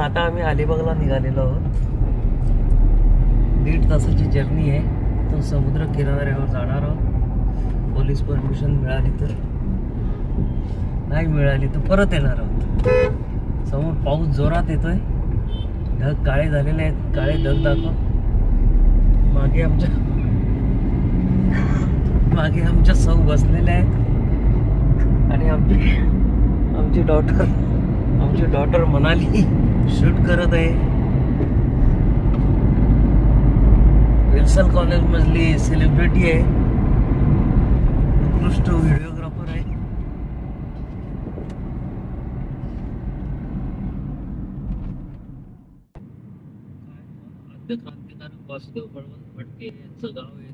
आता आम्ही अलिबागला निघालेलो आहोत. 1.5 तासाची जर्नी आहे. तो समुद्र किनाऱ्यावर जाणार आहोत. पोलीस परमिशन मिळाली तर, नाही मिळाली तर परत येणार आहोत. समोर पाऊस जोरात येतोय. ढग काळे झालेले आहेत. काळे ढग दाखव. मागे आमच्या सौ बसलेल्या आहेत आणि आमची डॉटर मनाली शूट करत आहे. विल्सन कॉलेज मधली सेलिब्रिटी आहे. उत्कृष्ट व्हिडिओग्राफर आहे. क्रांतिकारक वासुदेव बळवंत फडके यांचं गाव आहे.